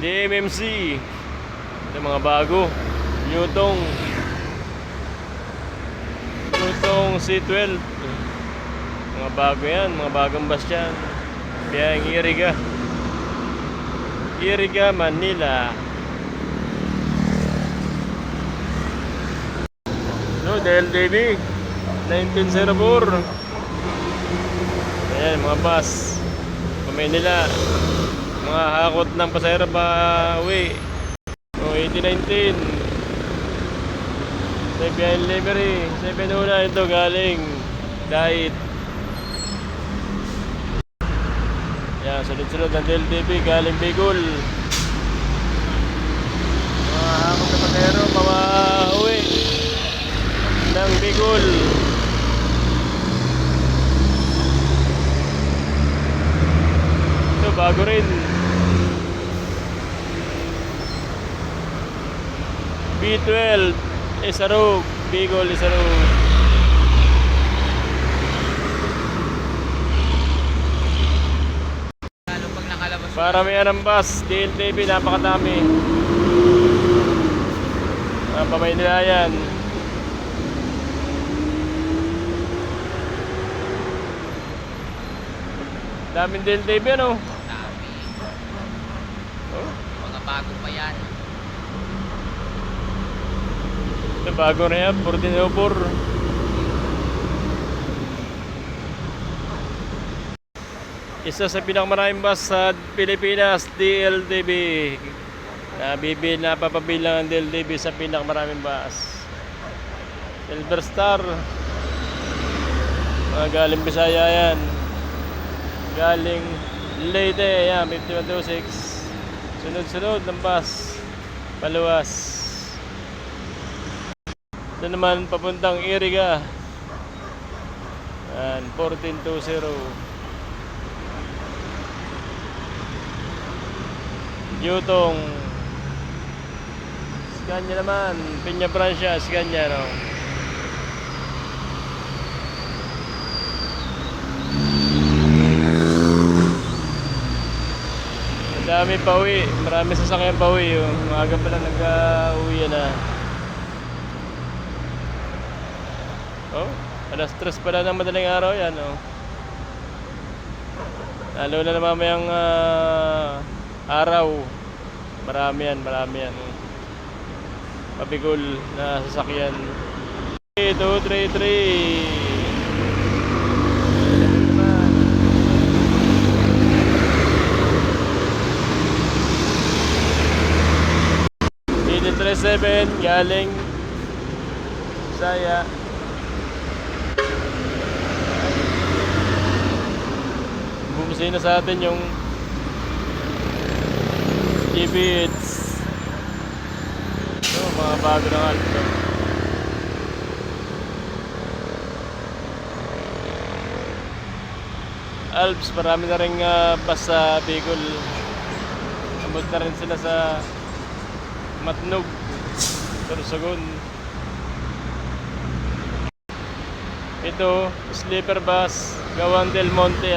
DMMC. Ito mga bago. Newtong C12. Mga bago yan, mga bagong bus yan. Biyaheng Iriga, Manila. No, DLDB 1904. Ayan, mga bus Manila. Mga hakot ng pasahero pa uwi. O 8019 Sebian Livery 7 ito galing Dait. Yan, sunod-sunod ng DLDB galing Bicol. Mga hakot ng pasahero pa uwi ng Bicol. Ito bago rin. B12 Isarog, Bicol Isarog. Paramihan ng bus, DLDB, napakadami. Pamay nila yan. Daming DLDB ano? Dami. Oh. Mga bago pa yan. Ito bago na yan, 1404. Isa sa pinakamaraming bus sa Pilipinas, DLDB. Napapabilang ang DLDB sa pinakamaraming bus. Silver Star. Mga galing Bisaya yan. Galing Leyte, yan, 5126. Sunod-sunod ng bus paluwas. Ito naman papuntang Iriga, yan, 1420. Yutong Scania naman, Piña Francia, Scania no. Dami pa uwi, marami sasakyan pa uwi. Maaga pa lang nag-uwi na. Oh, alas 3 pala ng madaling araw yan oh. Lalo na mamayang araw. Marami yan oh. Pabigol na sasakyan. 233 7 galing Bisaya. Bumusay na sa atin yung G-Beats. Ito, mga bago ng Alto. Alps, marami na rin bus sa Bicol. Abot na rin sila sa Matnog, Sorsogon. Ito, sleeper bus, gawang Del Monte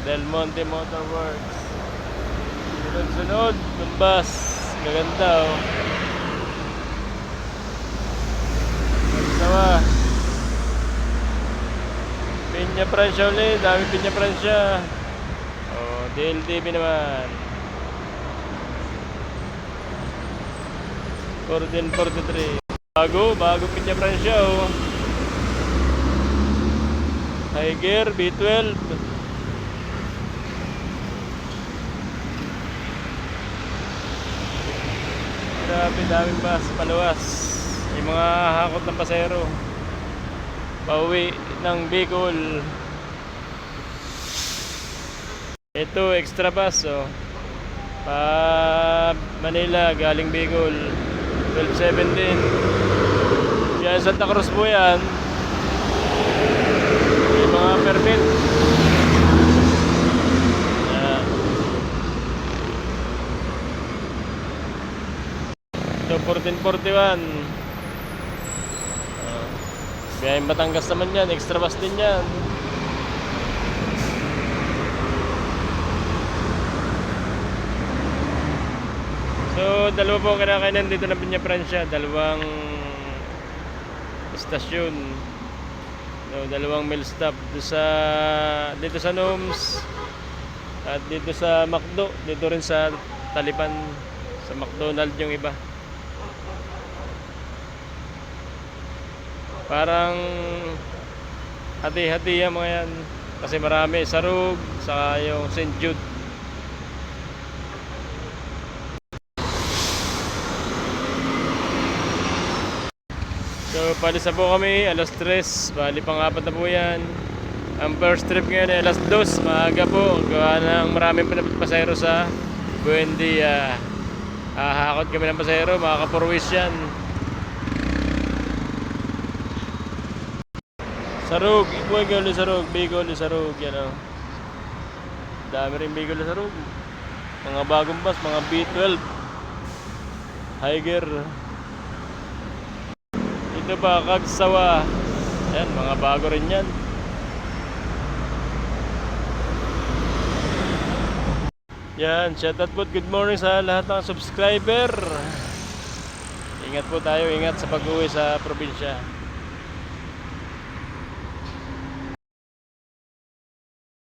Del Monte Motor Works. Sunod-sunod ng bus, gaganda oh. Magsawa. Piña Francia ulit, dami Piña Francia. Oh, DLDB naman. 1443. Bago Piña Francia oh. Tiger B12. Grabe, daming bus paluwas. Yung mga hakot ng pasahero pauwi ng Bicol. Ito extra bus oh. Pa Manila galing Bicol 1217. Yan Santa Cruz po yan. May mga permit. Ito 1441. Biyaheng Batangas naman yan, extra bus din yan. dalawa po ang kinakainan dito ng Piña Francia, dalawang istasyon. No, dalawang meal stop dito sa Noms at dito sa McDo, dito rin sa Talipan sa McDonald yung iba. Parang hati-hati yan mga yan kasi marami Sarug saka yung St. Jude. So palis na po kami alas 3, bali pang-apat na po yan. Ang first trip ngayon ay alas 2, maaga po gawa ng maraming pasahero sa Buendia. Hahakot kami ng pasahero, makakapurwis yan. Sarug, Bicol ni Sarug, Bicol ni Sarug, yan o. Dami rin Bicol ni Sarug. Mga bagong bus, mga B12 Higer. Ito pa, Kagsawa. Yan, mga bago rin yan. Yan, shoutout po, good morning sa lahat ng subscriber. Ingat po tayo, ingat sa pag-uwi sa probinsya.